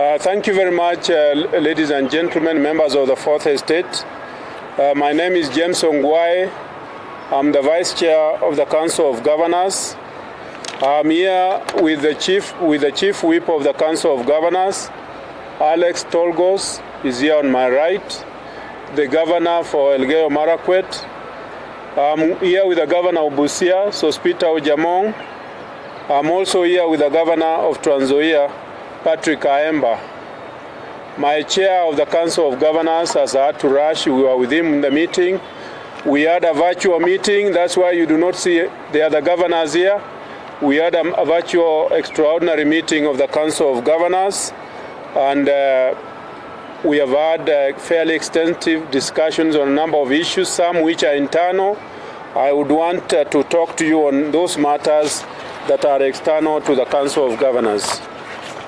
Thank you very much, ladies and gentlemen, members of the Fourth Estate. My name is James Ongwae. I'm the Vice Chair of the Council of Governors. I'm here with the Chief Whip of the Council of Governors. Alex Tolgos is here on my right, the Governor for Elgeyo Marakwet. I'm here with the Governor of Busia, Sospita Ojamong. I'm also here with the Governor of Trans Nzoia, Patrick Aemba. My chair of the Council of Governors has had to rush. We were with him in the meeting. We had a virtual meeting. That's why you do not see the other governors here. We had a virtual extraordinary meeting of the Council of Governors, and we have had fairly extensive discussions on a number of issues, some which are internal. I would want to talk to you on those matters that are external to the Council of Governors.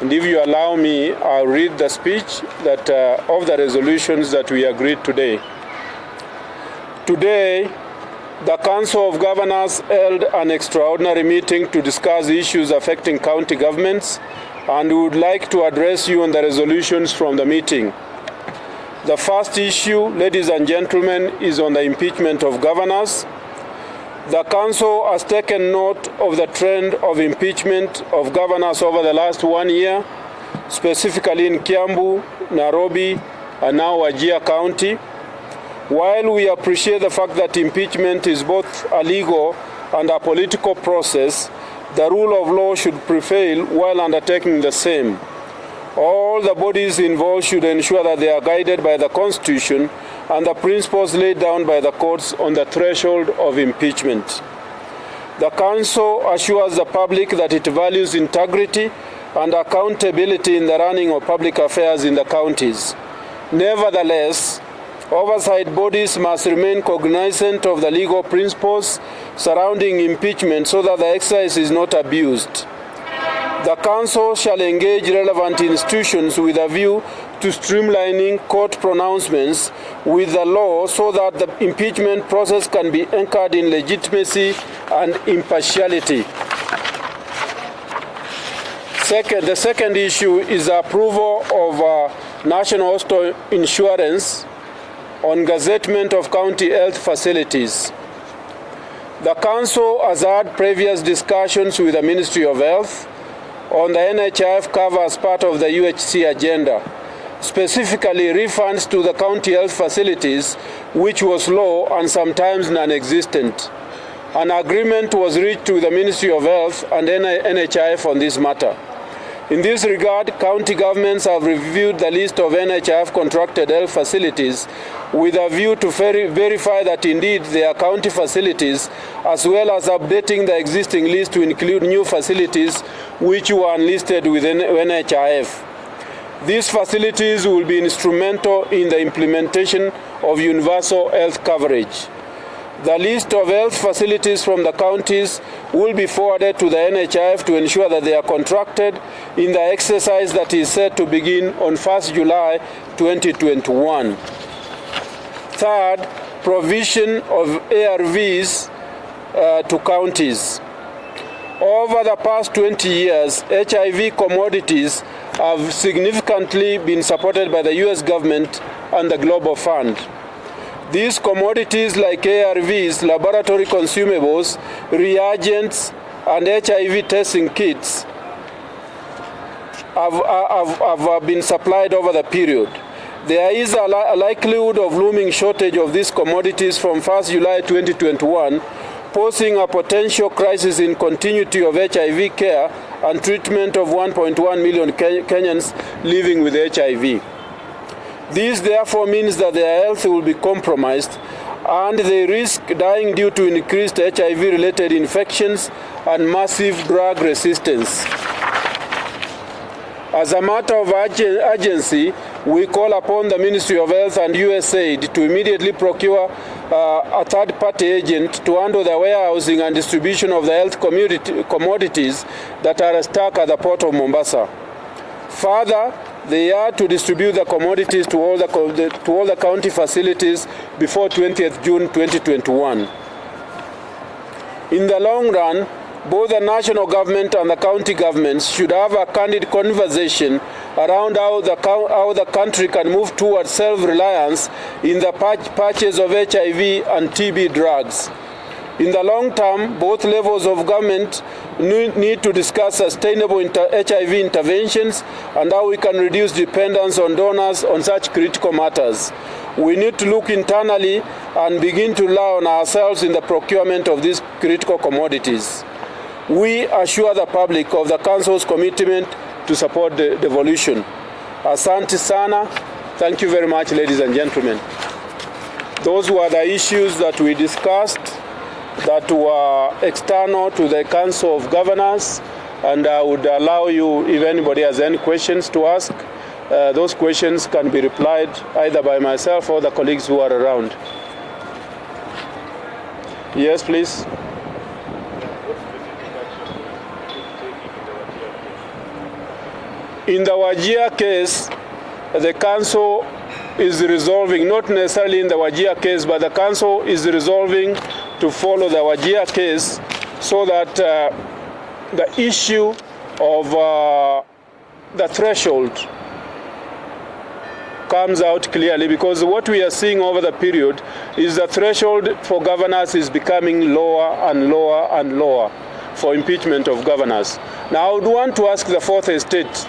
And if you allow me, I'll read the speech that of the resolutions that we agreed today. Today, the Council of Governors held an extraordinary meeting to discuss issues affecting county governments, and we would like to address you on the resolutions from the meeting. The first issue, ladies and gentlemen, is on the impeachment of governors. The Council has taken note of the trend of impeachment of governors over the last 1 year, specifically in Kiambu, Nairobi, and now Wajir County. While we appreciate the fact that impeachment is both a legal and a political process, the rule of law should prevail while undertaking the same. All the bodies involved should ensure that they are guided by the Constitution and the principles laid down by the courts on the threshold of impeachment. The Council assures the public that it values integrity and accountability in the running of public affairs in the counties. Nevertheless, oversight bodies must remain cognizant of the legal principles surrounding impeachment so that the exercise is not abused. The Council shall engage relevant institutions with a view to streamlining court pronouncements with the law so that the impeachment process can be anchored in legitimacy and impartiality. The second issue is the approval of National Hospital Insurance on gazettement of county health facilities. The Council has had previous discussions with the Ministry of Health on the NHIF cover as part of the UHC agenda, specifically refunds to the county health facilities, which was low and sometimes non-existent. An agreement was reached with the Ministry of Health and NHIF on this matter. In this regard, county governments have reviewed the list of NHIF contracted health facilities with a view to verify that indeed they are county facilities, as well as updating the existing list to include new facilities which were unlisted within NHIF. These facilities will be instrumental in the implementation of universal health coverage. The list of health facilities from the counties will be forwarded to the NHIF to ensure that they are contracted in the exercise that is set to begin on 1st July 2021. Third, provision of ARVs to counties. Over the past 20 years, HIV commodities have significantly been supported by the US government and the Global Fund. These commodities like ARVs, laboratory consumables, reagents, and HIV testing kits have been supplied over the period. There is a likelihood of looming shortage of these commodities from 1st July 2021, posing a potential crisis in continuity of HIV care and treatment of 1.1 million Kenyans living with HIV. This therefore means that their health will be compromised and they risk dying due to increased HIV-related infections and massive drug resistance. As a matter of urgency, we call upon the Ministry of Health and USAID to immediately procure a third-party agent to handle the warehousing and distribution of the health commodities that are stuck at the port of Mombasa. Further, they are to distribute the commodities to all the county facilities before 20th June 2021. In the long run, both the national government and the county governments should have a candid conversation around how the country can move towards self-reliance in the purchase of HIV and TB drugs. In the long term, both levels of government need to discuss sustainable HIV interventions and how we can reduce dependence on donors on such critical matters. We need to look internally and begin to rely on ourselves in the procurement of these critical commodities. We assure the public of the Council's commitment to support the devolution. Asante sana. Thank you very much, ladies and gentlemen. Those were the issues that we discussed that were external to the Council of Governors, and I would allow you, if anybody has any questions to ask, those questions can be replied either by myself or the colleagues who are around. Yes, please. In the Wajir case, the Council is resolving, not necessarily in the Wajir case, but the Council is resolving to follow the Wajir case so that the issue of the threshold comes out clearly, because what we are seeing over the period is the threshold for governors is becoming lower and lower and lower for impeachment of governors. Now, I would want to ask the Fourth Estate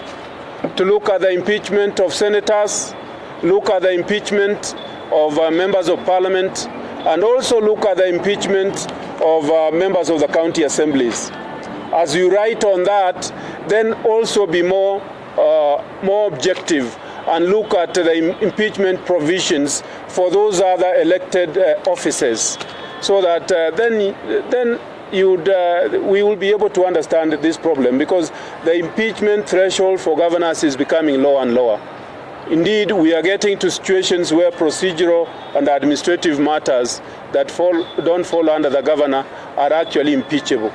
to look at the impeachment of senators, look at the impeachment of members of parliament, and also look at the impeachment of members of the county assemblies. As you write on that, then also be more objective and look at the impeachment provisions for those other elected officers, so that then we will be able to understand this problem, because the impeachment threshold for governors is becoming lower and lower. Indeed, we are getting to situations where procedural and administrative matters that don't fall under the governor are actually impeachable.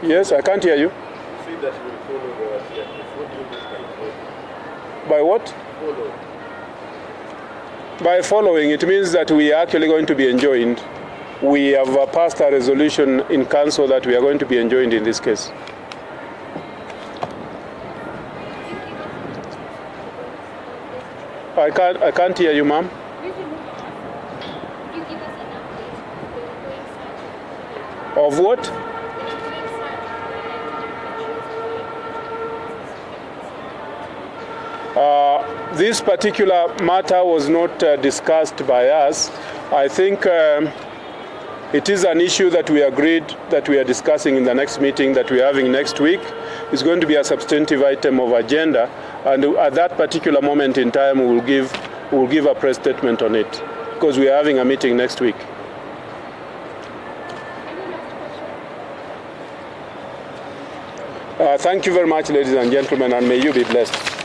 Yes, I can't hear you. Say that you will follow the Wajir. What do you mean by what? Follow. By following, it means that we are actually going to be enjoined. We have passed a resolution in council that we are going to be enjoined in this case. I can't hear you, ma'am. Of what? This particular matter was not discussed by us. I think it is an issue that we agreed that we are discussing in the next meeting that we are having next week. It's going to be a substantive item of agenda, and at that particular moment in time we will give a press statement on it, because we are having a meeting next week. Thank you very much, ladies and gentlemen, and may you be blessed.